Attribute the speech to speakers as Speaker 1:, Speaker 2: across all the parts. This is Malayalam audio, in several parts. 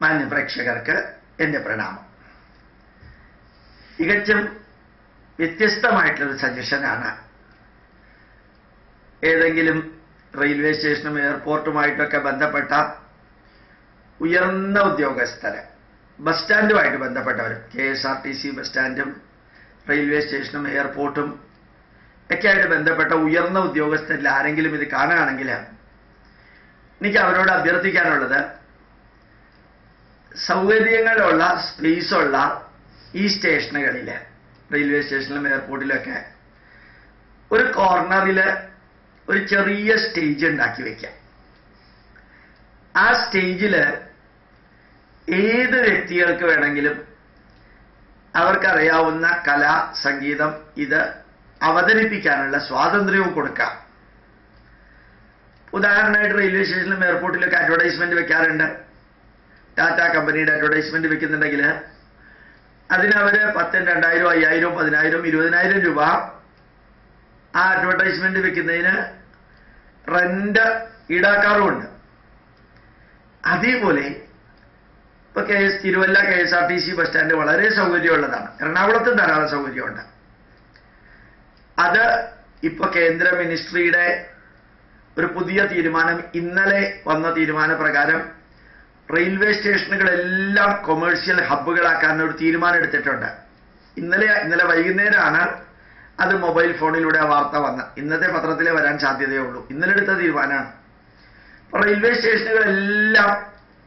Speaker 1: മാന്യപ്രേക്ഷകർക്ക് എൻ്റെ പ്രണാമം. തികച്ചും വ്യത്യസ്തമായിട്ടുള്ളൊരു സജഷനാണ്. ഏതെങ്കിലും റെയിൽവേ സ്റ്റേഷനും എയർപോർട്ടുമായിട്ടൊക്കെ ബന്ധപ്പെട്ട ഉയർന്ന ഉദ്യോഗസ്ഥര്, ബസ് സ്റ്റാൻഡുമായിട്ട് ബന്ധപ്പെട്ടവരും, KSRTC ബസ് സ്റ്റാൻഡും റെയിൽവേ സ്റ്റേഷനും എയർപോർട്ടും ഒക്കെ ആയിട്ട് ബന്ധപ്പെട്ട ഉയർന്ന ഉദ്യോഗസ്ഥരിൽ ആരെങ്കിലും ഇത് കാണുകയാണെങ്കിൽ എനിക്ക് അവരോട് അഭ്യർത്ഥിക്കാനുള്ളത്, സൗകര്യങ്ങളുള്ള സ്പേസുള്ള ഈ സ്റ്റേഷനുകളിൽ, റെയിൽവേ സ്റ്റേഷനിലും എയർപോർട്ടിലൊക്കെ ഒരു കോർണറിൽ ഒരു ചെറിയ സ്റ്റേജ് ഉണ്ടാക്കി വയ്ക്കാം. ആ സ്റ്റേജിൽ ഏത് വ്യക്തികൾക്ക് വേണമെങ്കിലും അവർക്കറിയാവുന്ന കല, സംഗീതം ഇത് അവതരിപ്പിക്കാനുള്ള സ്വാതന്ത്ര്യവും കൊടുക്കാം. ഉദാഹരണമായിട്ട് റെയിൽവേ സ്റ്റേഷനിലും എയർപോർട്ടിലൊക്കെ അഡ്വർടൈസ്മെന്റ് വെക്കാറുണ്ട്. ടാറ്റ കമ്പനിയുടെ അഡ്വർടൈസ്മെന്റ് വെക്കുന്നുണ്ടെങ്കിൽ അതിനവർ 10,000, 2,000, 5,000, 10,000, 20,000 രൂപ ആ അഡ്വർടൈസ്മെന്റ് വെക്കുന്നതിന് റെന്റ് ഈടാക്കാറുമുണ്ട്. അതേപോലെ ഇപ്പൊ തിരുവല്ല KSRTC ബസ് സ്റ്റാൻഡ് വളരെ സൗകര്യമുള്ളതാണ്. എറണാകുളത്തും ധാരാളം സൗകര്യമുണ്ട്. അത് ഇപ്പൊ കേന്ദ്ര മിനിസ്ട്രിയുടെ ഒരു പുതിയ തീരുമാനം, ഇന്നലെ വന്ന തീരുമാനപ്രകാരം റെയിൽവേ സ്റ്റേഷനുകളെല്ലാം കൊമേഴ്ഷ്യൽ ഹബ്ബുകളാക്കാൻ ഒരു തീരുമാനം എടുത്തിട്ടുണ്ട്. ഇന്നലെ വൈകുന്നേരമാണ് അത് മൊബൈൽ ഫോണിലൂടെ ആ വാർത്ത വന്ന്, ഇന്നത്തെ പത്രത്തിലേ വരാൻ സാധ്യതയുള്ളൂ. ഇന്നലെ എടുത്ത തീരുമാനമാണ്. അപ്പൊ റെയിൽവേ സ്റ്റേഷനുകളെല്ലാം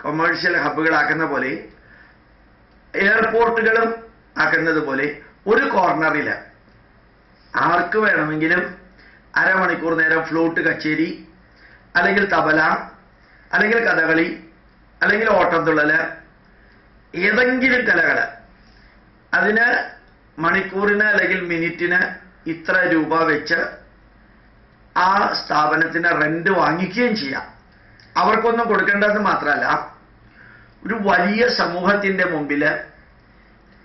Speaker 1: കൊമേഴ്ഷ്യൽ ഹബ്ബുകളാക്കുന്ന പോലെ എയർപോർട്ടുകളും ആക്കുന്നത് പോലെ ഒരു കോർണറിൽ ആർക്ക് വേണമെങ്കിലും അരമണിക്കൂർ നേരം ഫ്ലൂട്ട് കച്ചേരി, അല്ലെങ്കിൽ തബല, അല്ലെങ്കിൽ കഥകളി, അല്ലെങ്കിൽ ഓട്ടംതുള്ളല്, ഏതെങ്കിലും കലകൾ, അതിന് മണിക്കൂറിന് അല്ലെങ്കിൽ മിനിറ്റിന് ഇത്ര രൂപ വെച്ച് ആ സ്ഥാപനത്തിന് റെന്റ് വാങ്ങിക്കുകയും ചെയ്യാം. അവർക്കൊന്നും കൊടുക്കേണ്ടതെന്ന് മാത്രമല്ല, ഒരു വലിയ സമൂഹത്തിന്റെ മുമ്പിൽ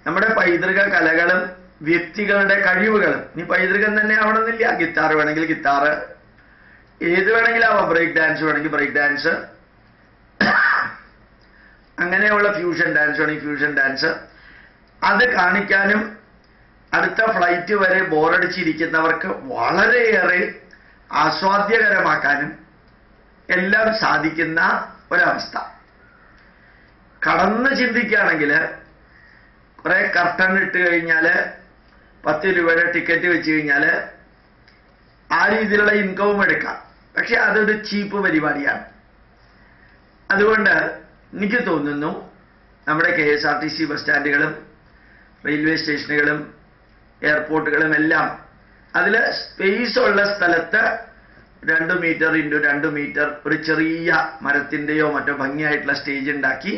Speaker 1: നമ്മുടെ പൈതൃക കലകളും വ്യക്തികളുടെ കഴിവുകളും, ഇനി പൈതൃകം തന്നെ ആവണമെന്നില്ല, ഗിത്താർ വേണമെങ്കിൽ ഗിത്താർ, ഏത് വേണമെങ്കിലും ആവാം, ബ്രേക്ക് ഡാൻസ് വേണമെങ്കിൽ ബ്രേക്ക് ഡാൻസ്, അങ്ങനെയുള്ള ഫ്യൂഷൻ ഡാൻസ് വേണമെങ്കിൽ ഫ്യൂഷൻ ഡാൻസ്, അത് കാണിക്കാനും അടുത്ത ഫ്ലൈറ്റ് വരെ ബോറടിച്ചിരിക്കുന്നവർക്ക് വളരെയേറെ ആസ്വാദ്യകരമാക്കാനും എല്ലാം സാധിക്കുന്ന ഒരവസ്ഥ. കടന്ന് ചിന്തിക്കുകയാണെങ്കിൽ കുറെ കർട്ടൺ ഇട്ട് കഴിഞ്ഞാൽ 10 രൂപയുടെ ടിക്കറ്റ് വെച്ച് കഴിഞ്ഞാൽ ആ രീതിയിലുള്ള ഇൻകവും എടുക്കാം. പക്ഷെ അതൊരു ചീപ്പ് പരിപാടിയാണ്. അതുകൊണ്ട് എനിക്ക് തോന്നുന്നു നമ്മുടെ KSRTC ബസ് സ്റ്റാൻഡുകളും റെയിൽവേ സ്റ്റേഷനുകളും എയർപോർട്ടുകളും എല്ലാം അതിൽ സ്പേസ് ഉള്ള സ്ഥലത്ത് 2 മീറ്റർ × 2 മീറ്റർ ഒരു ചെറിയ മരത്തിൻ്റെയോ മറ്റോ ഭംഗിയായിട്ടുള്ള സ്റ്റേജ് ഉണ്ടാക്കി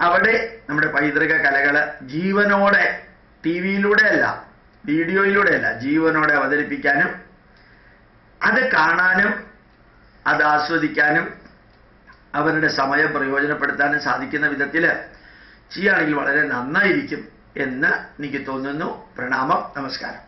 Speaker 1: അവിടെ നമ്മുടെ പൈതൃക കലകൾ ജീവനോടെ, TV-യിലൂടെയല്ല, വീഡിയോയിലൂടെയല്ല, ജീവനോടെ അവതരിപ്പിക്കാനും അത് കാണാനും അത് ആസ്വദിക്കാനും അവരുടെ സമയം പ്രയോജനപ്പെടുത്താനും സാധിക്കുന്ന വിധത്തിൽ ചെയ്യുകയാണെങ്കിൽ വളരെ നന്നായിരിക്കും എന്ന് എനിക്ക് തോന്നുന്നു. പ്രണാമം, നമസ്കാരം.